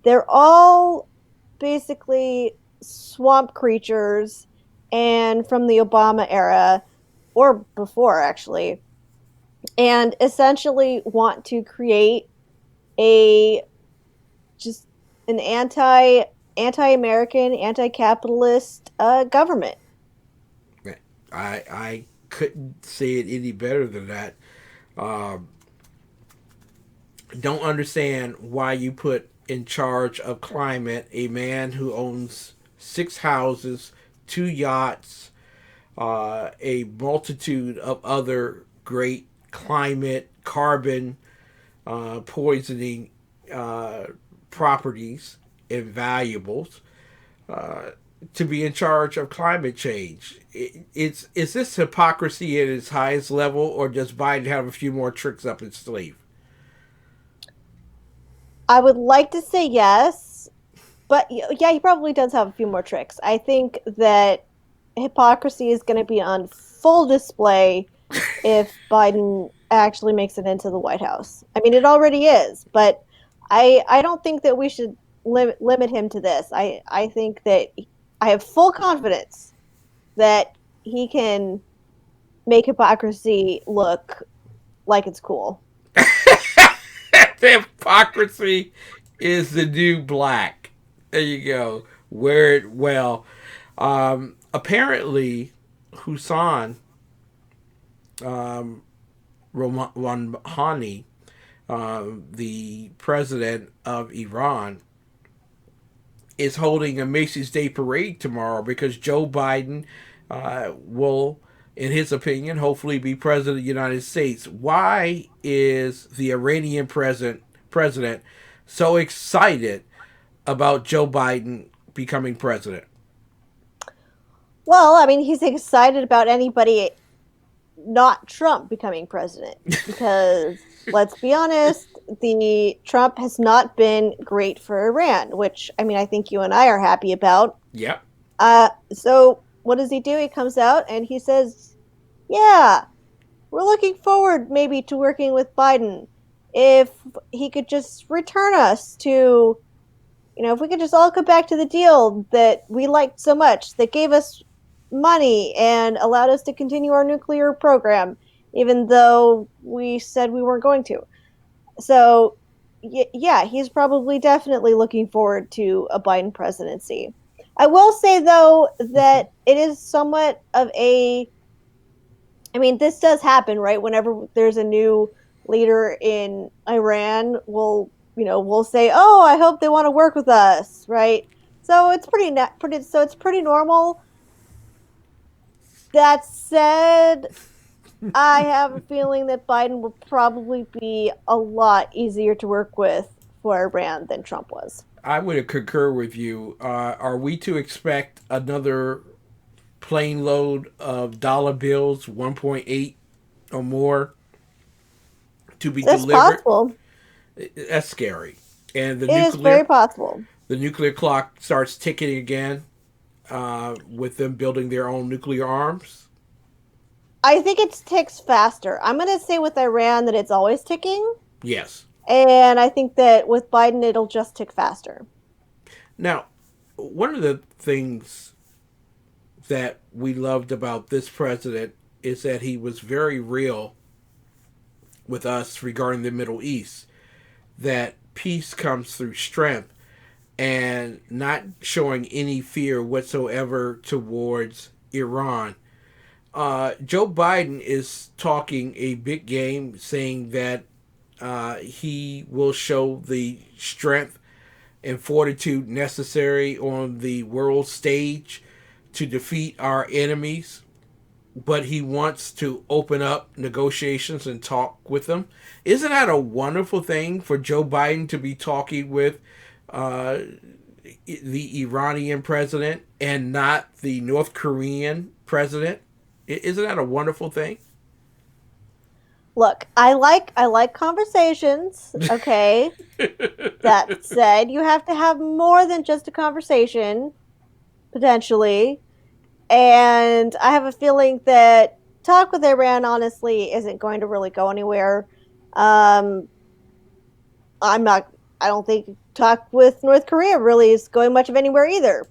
they're all basically swamp creatures and from the Obama era or before actually, and essentially want to create a just an anti-American, anti-capitalist government. I couldn't say it any better than that. Um, don't understand why you put in charge of climate a man who owns 6 houses, 2 yachts, a multitude of other great climate, carbon, poisoning properties and valuables uh, to be in charge of climate change. Is this hypocrisy at its highest level, or does Biden have a few more tricks up his sleeve? I would like to say yes, but yeah, he probably does have a few more tricks. I think that hypocrisy is going to be on full display if Biden actually makes it into the White House. I mean, it already is, but I don't think that we should limit him to this. I think that I have full confidence that he can make hypocrisy look like it's cool. Hypocrisy is the new black. There you go. Wear it well. Apparently, Hassan um, Rouhani, the president of Iran, is holding a Macy's Day Parade tomorrow because Joe Biden will, in his opinion, hopefully be president of the United States. Why is the Iranian president so excited about Joe Biden becoming president? Well, I mean, he's excited about anybody not Trump becoming president because let's be honest, the Trump has not been great for Iran, which I mean, I think you and I are happy about. Yep. So what does he do? He comes out and he says, "Yeah, we're looking forward maybe to working with Biden if he could just return us to, if we could just all come back to the deal that we liked so much, that gave us money and allowed us to continue our nuclear program, even though we said we weren't going to." So, yeah, he's probably definitely looking forward to a Biden presidency. I will say, though, that it is somewhat of a. I mean, this does happen, right? Whenever there's a new leader in Iran, we'll say, "Oh, I hope they want to work with us," right? So it's pretty normal. That said, I have a feeling that Biden will probably be a lot easier to work with for Iran than Trump was. I would concur with you. Are we to expect another plane load of dollar bills, 1.8 or more, to be That's delivered? possible. That's scary. And It is very possible. the nuclear clock starts ticking again with them building their own nuclear arms. I think it ticks faster. I'm going to say with Iran that it's always ticking, Yes. and I think that with Biden it'll just tick faster. Now, one of the things that we loved about this president is that he was very real with us regarding the Middle East. That peace comes through strength and not showing any fear whatsoever towards Iran. Joe Biden is talking a big game, saying that he will show the strength and fortitude necessary on the world stage to defeat our enemies, but he wants to open up negotiations and talk with them. Isn't that a wonderful thing for Joe Biden to be talking with uh, the Iranian president and not the North Korean president? Isn't that a wonderful thing? Look, I like conversations, okay? That said, you have to have more than just a conversation potentially. And I have a feeling that talk with Iran honestly isn't going to really go anywhere. Um, I'm not. I don't think talk with North Korea really is going much of anywhere either.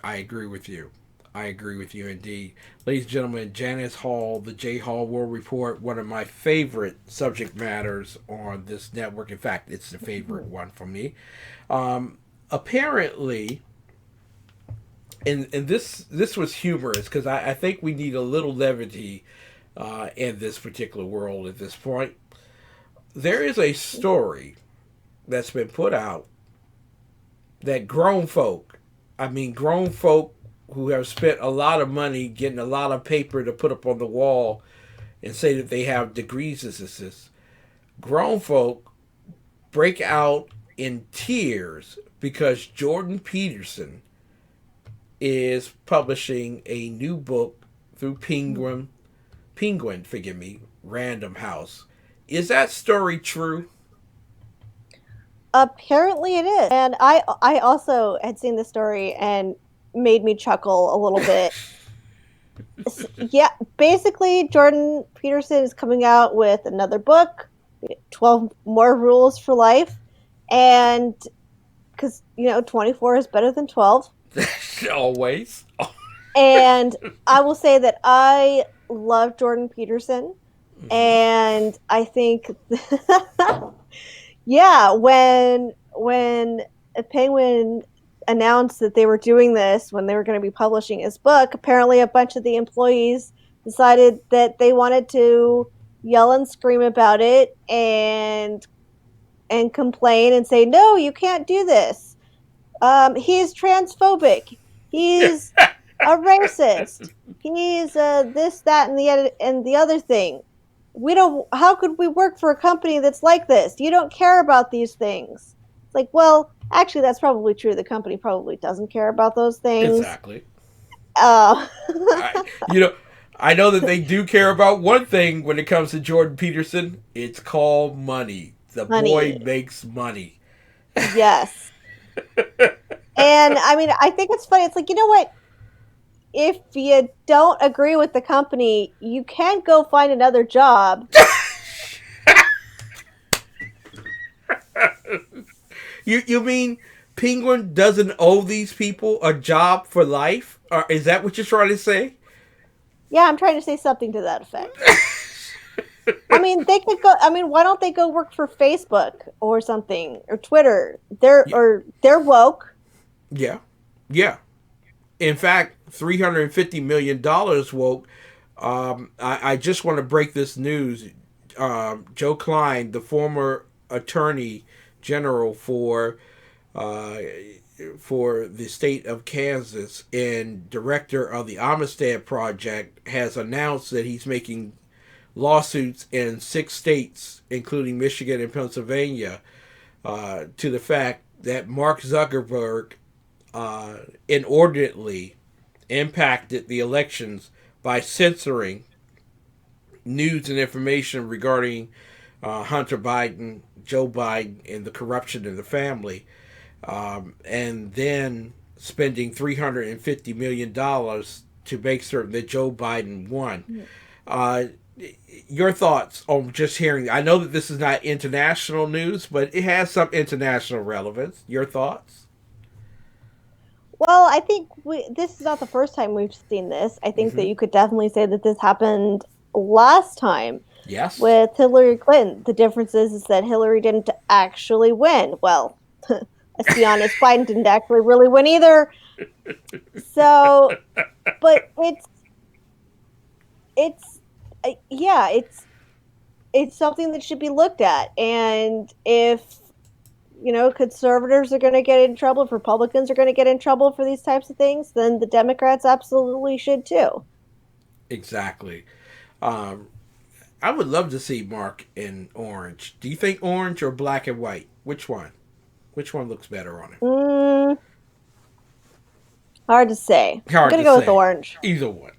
I agree with you. I agree with you indeed. Ladies and gentlemen, Janis Hall, the J. Hall World Report, one of my favorite subject matters on this network. In fact, it's the favorite one for me. Apparently, and this was humorous because I think we need a little levity in this particular world at this point. There is a story that's been put out that grown folk who have spent a lot of money getting a lot of paper to put up on the wall and say that they have degrees as this, grown folk break out in tears because Jordan Peterson is publishing a new book through Penguin, forgive me, Random House. Is that story true? Apparently it is. And I also had seen the story and made me chuckle a little bit. Yeah, basically Jordan Peterson is coming out with another book, 12 more rules for life. And cuz 24 is better than 12. Always. And I will say that I love Jordan Peterson, Mm-hmm. and I think yeah, when a Penguin announced that they were doing this, when they were going to be publishing his book, apparently a bunch of the employees decided that they wanted to yell and scream about it and complain and say, no, you can't do this. He's transphobic. He's a racist. He's this, that, and the other thing. We don't. How could we work for a company that's like this? You don't care about these things. It's like, well, actually, that's probably true. The company probably doesn't care about those things. Exactly. Uh, I, you know, I know that they do care about one thing when it comes to Jordan Peterson. It's called money. The boy honey, makes money. yes. And I mean, I think it's funny. It's like, you know what? If you don't agree with the company, you can go find another job. You mean Penguin doesn't owe these people a job for life? Or is that what you're trying to say? Yeah, I'm trying to say something to that effect. I mean, they could go. I mean, why don't they go work for Facebook or something or Twitter? They're woke. Yeah, yeah. In fact, $350 million woke. I just want to break this news. Joe Klein, the former attorney general uh, for the state of Kansas and director of the Amistad Project, has announced that he's making lawsuits in 6 states, including Michigan and Pennsylvania, to the fact that Mark Zuckerberg inordinately impacted the elections by censoring news and information regarding Hunter Biden, Joe Biden, and the corruption in the family, and then spending $350 million to make certain that Joe Biden won. Uh, your thoughts on just hearing? I know that this is not international news, but it has some international relevance. Your thoughts? Well, I think this is not the first time we've seen this. I think that Mm-hmm. you could definitely say that this happened last time Yes. with Hillary Clinton. The difference is that Hillary didn't actually win. Well, let's be honest, Biden didn't actually really win either. So, but it's yeah, it's something that should be looked at. And if conservatives are going to get in trouble, if Republicans are going to get in trouble for these types of things, then the Democrats absolutely should too. Exactly. Um, I would love to see Mark in orange. Do you think orange or black and white? Which one? Which one looks better on him? Mm, hard to say. I'm Hard going to to go with say. orange. Either one.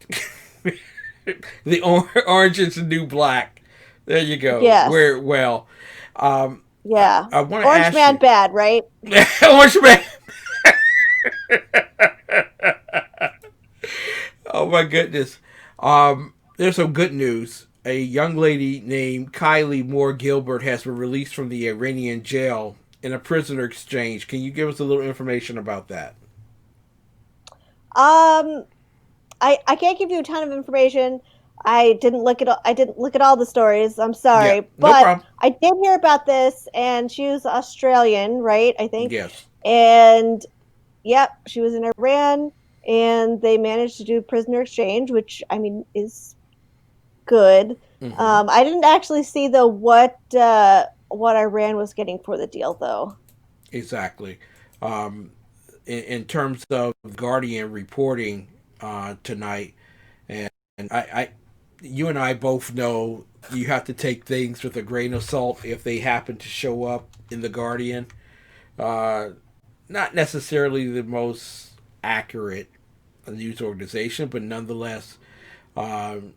The orange is the new black. There you go. Yes. Where well, um, Yeah. I want to Orange ask man you, bad, right? Orange Man. Oh my goodness. There's some good news, a young lady named Kylie Moore-Gilbert has been released from the Iranian jail in a prisoner exchange. Can you give us a little information about that? Um, I can't give you a ton of information. I didn't look at all the stories. I'm Yeah, sorry, no but problem. I did hear about this, and she was Australian, right? I think, Yes. and yep, she was in Iran, and they managed to do prisoner exchange, which I mean is good. Hmm. I didn't actually see though what Iran was getting for the deal though. Exactly. Um, in terms of Guardian reporting tonight, and I, you and I both know you have to take things with a grain of salt if they happen to show up in the Guardian. Uh, Not necessarily the most accurate news organization, but nonetheless, um,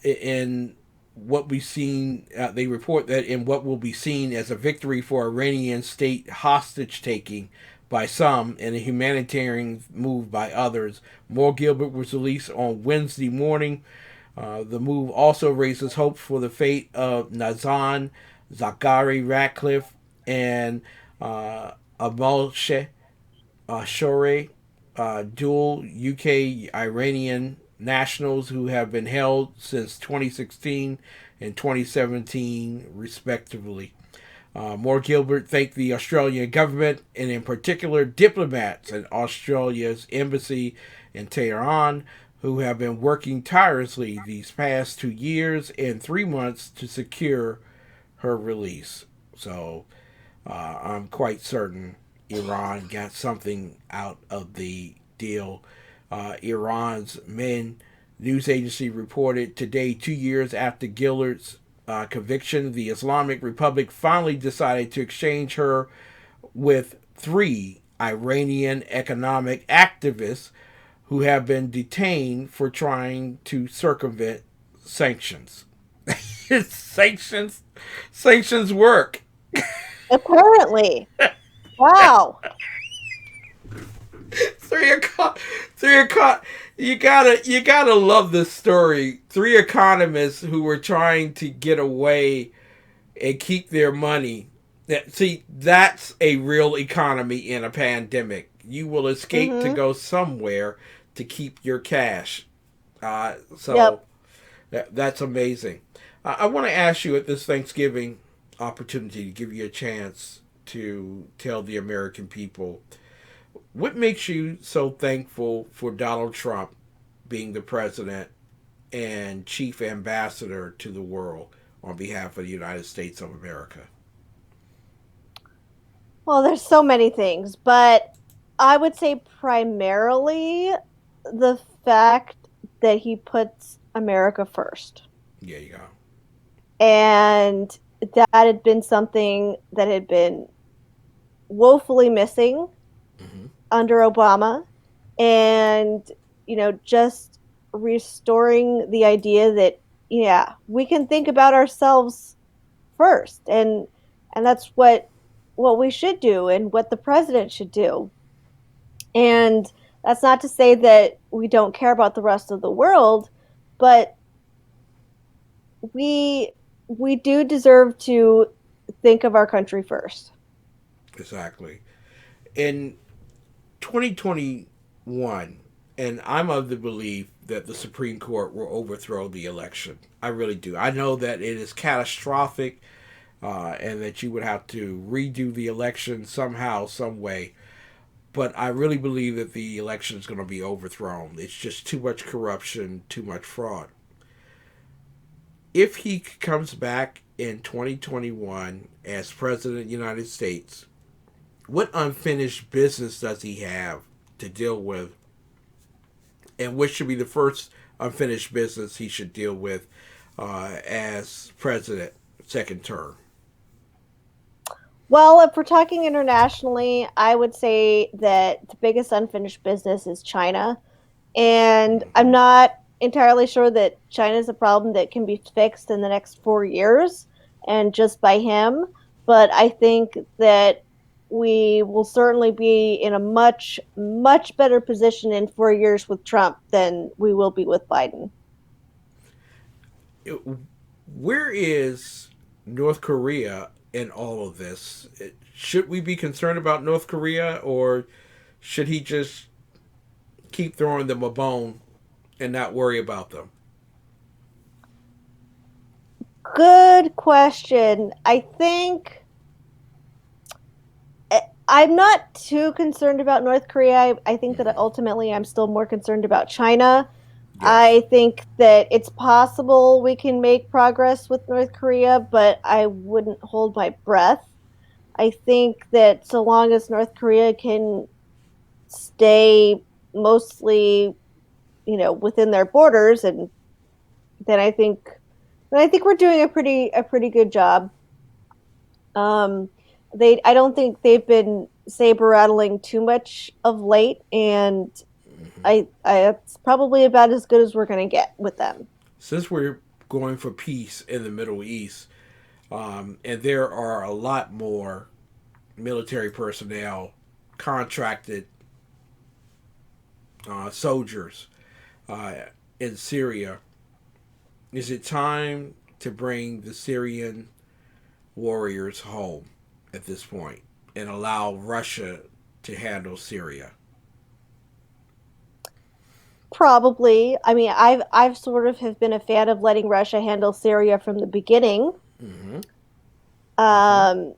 in what we've seen, they report that in what will be seen as a victory for Iranian state hostage taking by some and a humanitarian move by others. Moore-Gilbert was released on Wednesday morning. The move also raises hopes for the fate of Nazan, Zachary Ratcliffe, and Amalsheh Shorey, dual UK Iranian nationals who have been held since 2016 and 2017, respectively. Moore-Gilbert thanked the Australian government and, in particular, diplomats at Australia's embassy in Tehran who have been working tirelessly these past 2 years and 3 months to secure her release. So I'm quite certain Iran got something out of the deal. Iran's main news agency reported today, 2 years after Gilbert's conviction, the Islamic Republic finally decided to exchange her with three Iranian economic activists who have been detained for trying to circumvent sanctions. sanctions, sanctions work. Apparently, wow. three o'clock. 3 o'clock. You gotta love this story. Three economists who were trying to get away and keep their money. See, that's a real economy in a pandemic. You will escape to Mm-hmm. go somewhere to keep your cash. So Yep. that's amazing. I want to ask you at this Thanksgiving opportunity to give you a chance to tell the American people what makes you so thankful for Donald Trump being the president and chief ambassador to the world on behalf of the United States of America? Well, there's so many things, but I would say primarily the fact that he puts America first. Yeah, you go. And that had been something that had been woefully missing Mm-hmm. under Obama. And, just restoring the idea that, yeah, we can think about ourselves first. And that's what we should do and what the president should do. And that's not to say that we don't care about the rest of the world, but we we do deserve to think of our country first. Exactly. In 2021, and I'm of the belief that the Supreme Court will overthrow the election. I really do. I know that it is catastrophic and that you would have to redo the election somehow, some way. But I really believe that the election is going to be overthrown. It's just too much corruption, too much fraud. If he comes back in 2021 as President of the United States, what unfinished business does he have to deal with? And what should be the first unfinished business he should deal with as president, second term? Well, if we're talking internationally, I would say that the biggest unfinished business is China. And I'm Mm-hmm. not entirely sure that China is a problem that can be fixed in the next 4 years and just by him. But I think that we will certainly be in a much, much better position in 4 years with Trump than we will be with Biden. where is North Korea in all of this? Should we be concerned about North Korea, or should he just keep throwing them a bone and not worry about them? Good question. I'm not too concerned about North Korea. I think that Mm-hmm. ultimately I'm still more concerned about China. Yes. I think that it's possible we can make progress with North Korea, but I wouldn't hold my breath. I think that so long as North Korea can stay mostly, within their borders, and then I think we're doing a pretty good job. Um, I don't think they've been saber rattling too much of late, and Mm-hmm. I it's probably about as good as we're gonna get with them. Since we're going for peace in the Middle East, and there are a lot more military personnel, contracted soldiers uh, in Syria, is it time to bring the Syrian warriors home at this point and allow Russia to handle Syria? Probably. I mean, I've sort of have been a fan of letting Russia handle Syria from the beginning. Mm-hmm. Mm-hmm. Um,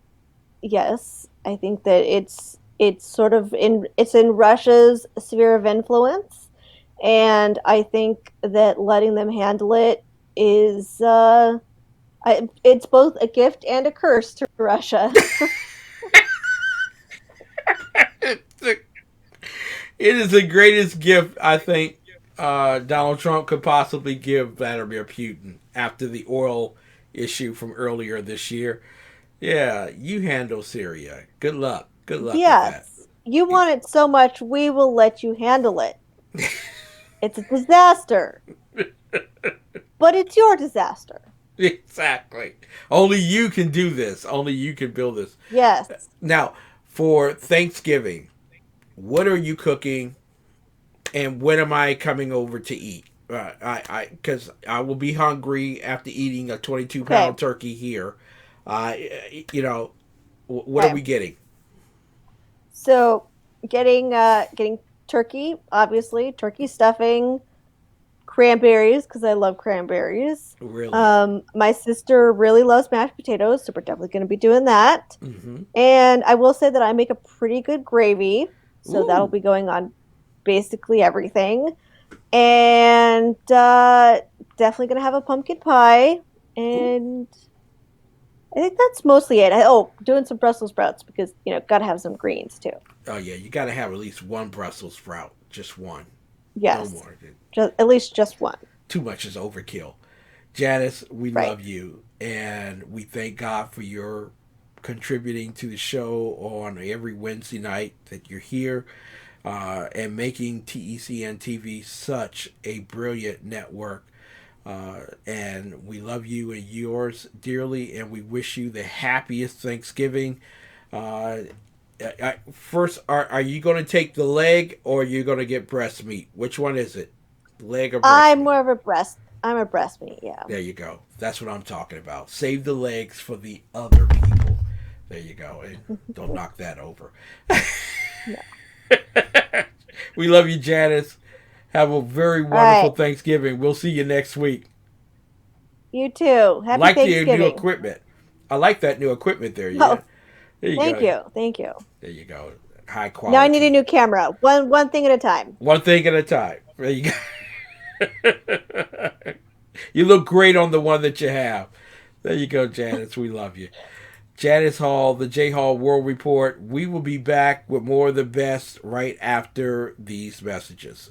yes, I think that it's sort of in Russia's sphere of influence, and I think that letting them handle it is it's both a gift and a curse to Russia. It is the greatest gift I think Donald Trump could possibly give Vladimir Putin after the oil issue from earlier this year. Yeah, you handle Syria. Good luck. Good luck with that. Yes, you want it so much, we will let you handle it. It's a disaster, but it's your disaster. Exactly. Only you can do this. Only you can build this. Yes. Now, for Thanksgiving, what are you cooking, and when am I coming over to eat? Because I will be hungry after eating a 22 Okay. pound turkey here. Uh, you know, what are Okay. we getting? So getting turkey, obviously, turkey stuffing, cranberries because I love cranberries. Really? My sister really loves mashed potatoes, so we're definitely going to be doing that. Mm-hmm. And I will say that I make a pretty good gravy, so that'll Ooh. be going on basically everything. And definitely going to have a pumpkin pie, Ooh. and I think that's mostly it. Doing some Brussels sprouts because gotta have some greens too. Oh yeah, you got to have at least one Brussels sprout. Just one. No Yes, more. at least just one. Too much is overkill. Janice, we Right. love you, and we thank God for your contributing to the show on every Wednesday night that you're here, and making TECN TV such a brilliant network. And we love you and yours dearly, and we wish you the happiest Thanksgiving. Uh, First, are you going to take the leg, or are you going to get breast meat? Which one is it? Leg or breast I'm meat? more of a breast. I'm a breast meat. Yeah. There you go. That's what I'm talking about. Save the legs for the other people. There you go. And don't knock that over. No. We love you, Janice. Have a very All wonderful right. Thanksgiving. We'll see you next week. You too. Happy Like the new Thanksgiving. equipment. I like that new equipment there. Yeah. Oh, There you thank go. you. Thank you. There you go. High Now I need a quality. new camera. One thing at a time. One thing at a time. There you go. You look great on the one that you have. There you go, Janice. We love you. Janis Hall, the J Hall World Report. We will be back with more of the best right after these messages.